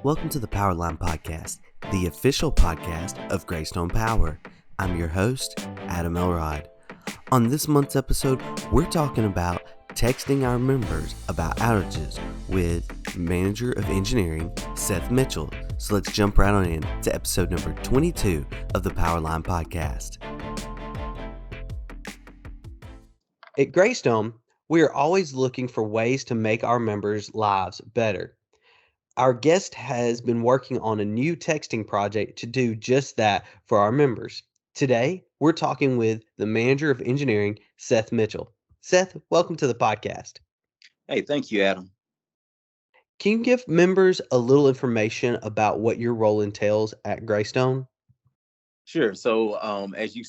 Welcome to the Powerline Podcast, the official podcast of GreyStone Power. I'm your host, Adam Elrod. On this month's episode, we're talking about texting our members about outages with Manager of Engineering Seth Mitchell. So let's jump right on in to episode number 22 of the Powerline Podcast. At GreyStone, we are always looking for ways to make our members' lives better. Our guest has been working on a new texting project to do just that for our members. Today, we're talking with the Manager of Engineering, Seth Mitchell. Seth, welcome to the podcast. Hey, thank you, Adam. Can you give members a little information about what your role entails at GreyStone? Sure. So, as you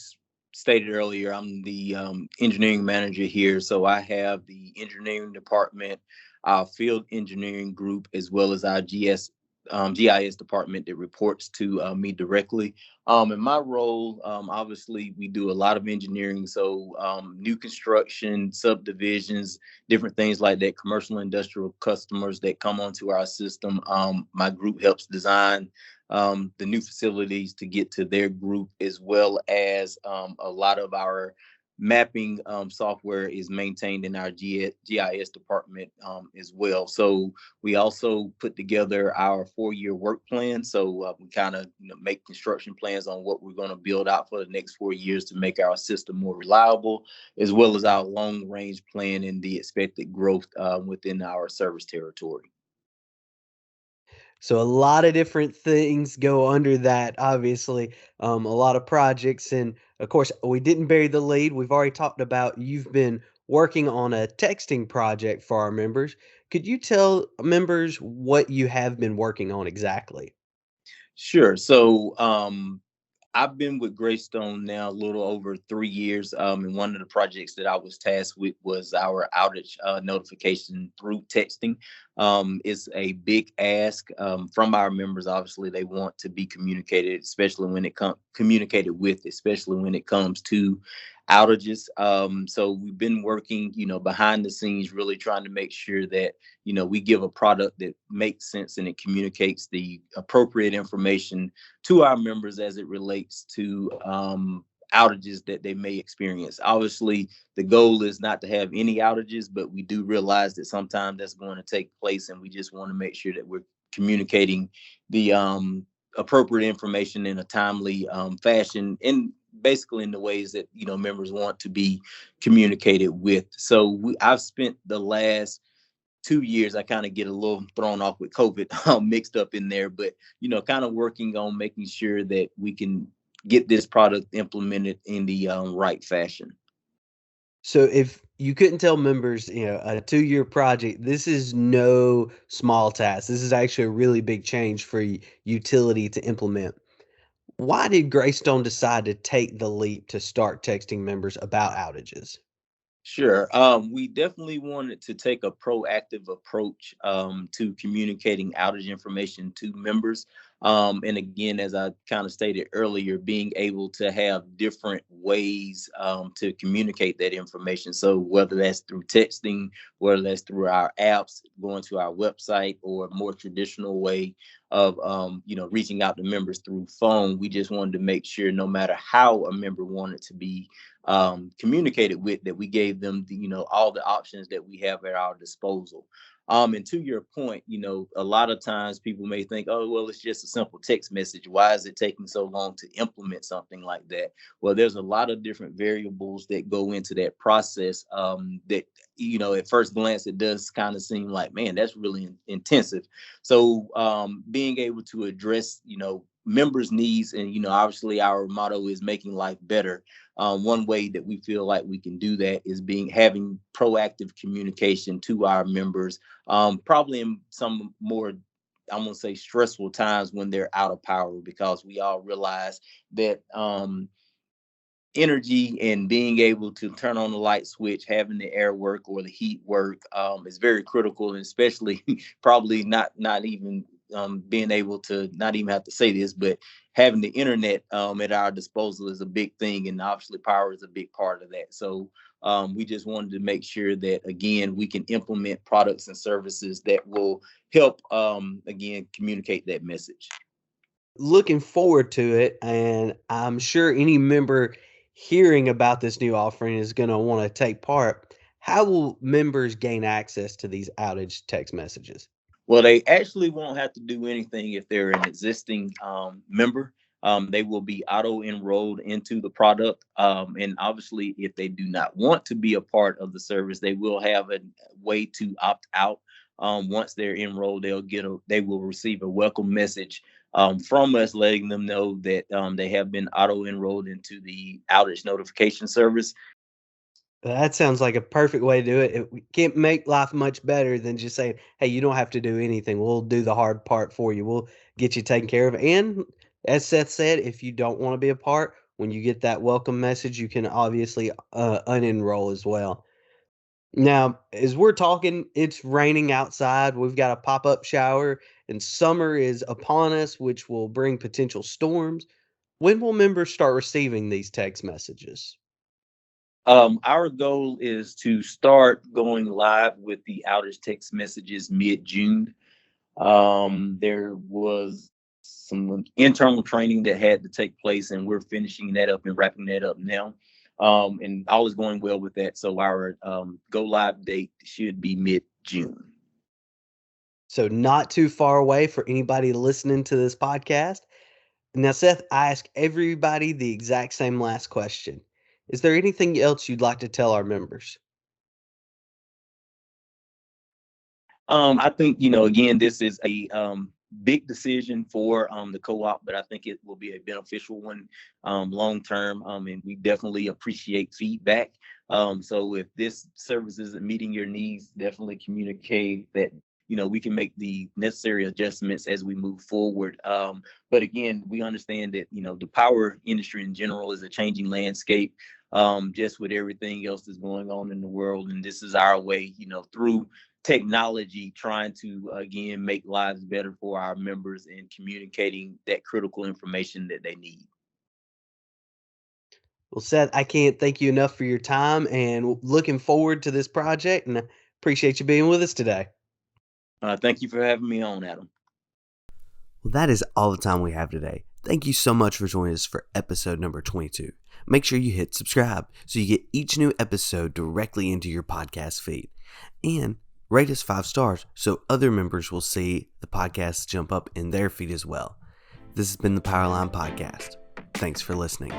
stated earlier, I'm the engineering manager here. So, I have the engineering department, our field engineering group, as well as our GIS department that reports to me directly. In my role, obviously, we do a lot of engineering. So, new construction, subdivisions, different things like that, commercial industrial customers that come onto our system. My group helps design the new facilities to get to their group, as well as a lot of our mapping software is maintained in our GIS department as well. So we also put together our 4-year work plan. So we kind of make construction plans on what we're going to build out for the next 4 years to make our system more reliable, as well as our long range plan and the expected growth within our service territory. So a lot of different things go under that, obviously, a lot of projects. And of course, we didn't bury the lead. We've already talked about you've been working on a texting project for our members. Could you tell members what you have been working on exactly? Sure. So I've been with GreyStone now a little over 3 years. And one of the projects that I was tasked with was our outage notification through texting. It's a big ask from our members. Obviously, they want to be communicated, especially when it comes communicated with, especially when it comes to outages. So we've been working, behind the scenes, really trying to make sure that we give a product that makes sense and it communicates the appropriate information to our members as it relates to outages that they may experience. Obviously, the goal is not to have any outages, but we do realize that sometimes that's going to take place, and we just want to make sure that we're communicating the appropriate information in a timely fashion, and basically in the ways that members want to be communicated with. So I've spent the last 2 years, I kind of get a little thrown off with COVID mixed up in there, but kind of working on making sure that we can get this product implemented in the right fashion. So if you couldn't tell members, a 2-year project, this is no small task. This is actually a really big change for utility to implement. Why did Greystone decide to take the leap to start texting members about outages? Sure. We definitely wanted to take a proactive approach to communicating outage information to members. And again, as I kind of stated earlier, being able to have different ways to communicate that information. So whether that's through texting, whether that's through our apps, going to our website, or a more traditional way of reaching out to members through phone, we just wanted to make sure no matter how a member wanted to be communicated with, that we gave them all the options that we have at our disposal. And to your point, a lot of times people may think, oh, well, it's just a simple text message. Why is it taking so long to implement something like that? Well, there's a lot of different variables that go into that process that, at first glance, it does kind of seem like, man, that's really intensive. So being able to address, members' needs, and obviously our motto is making life better. One way that we feel like we can do that is having proactive communication to our members, probably in some more, I'm going to say, stressful times when they're out of power, because we all realize that energy and being able to turn on the light switch, having the air work or the heat work is very critical, and especially probably not even being able to not even have to say this, but having the internet at our disposal is a big thing, and obviously power is a big part of that. So We just wanted to make sure that, again, we can implement products and services that will help, again, communicate that message. Looking forward to it, and I'm sure any member hearing about this new offering is going to want to take part. How will members gain access to these outage text messages? Well, they actually won't have to do anything if they're an existing member. They will be auto enrolled into the product. And obviously, if they do not want to be a part of the service, they will have a way to opt out. Once they're enrolled, they will receive a welcome message from us, letting them know that they have been auto enrolled into the outage notification service. That sounds like a perfect way to do it. We can't make life much better than just saying, "Hey, you don't have to do anything. We'll do the hard part for you. We'll get you taken care of." And as Seth said, if you don't want to be a part, when you get that welcome message, you can obviously unenroll as well. Now, as we're talking, it's raining outside. We've got a pop-up shower, and summer is upon us, which will bring potential storms. When will members start receiving these text messages? Our goal is to start going live with the outage text messages mid-June. There was some internal training that had to take place, and we're finishing that up and wrapping that up now. And all is going well with that. So our go live date should be mid-June. So not too far away for anybody listening to this podcast. Now, Seth, I ask everybody the exact same last question. Is there anything else you'd like to tell our members? I think, again, this is a big decision for the co-op, but I think it will be a beneficial one long term. And we definitely appreciate feedback. So if this service isn't meeting your needs, definitely communicate that. We can make the necessary adjustments as we move forward. But again, we understand that, the power industry in general is a changing landscape, just with everything else that's going on in the world. And this is our way, through technology, trying to, again, make lives better for our members and communicating that critical information that they need. Well, Seth, I can't thank you enough for your time and looking forward to this project, and I appreciate you being with us today. Thank you for having me on, Adam. Well, that is all the time we have today. Thank you so much for joining us for episode number 22. Make sure you hit subscribe so you get each new episode directly into your podcast feed. And rate us 5 stars so other members will see the podcast jump up in their feed as well. This has been the Powerline Podcast. Thanks for listening.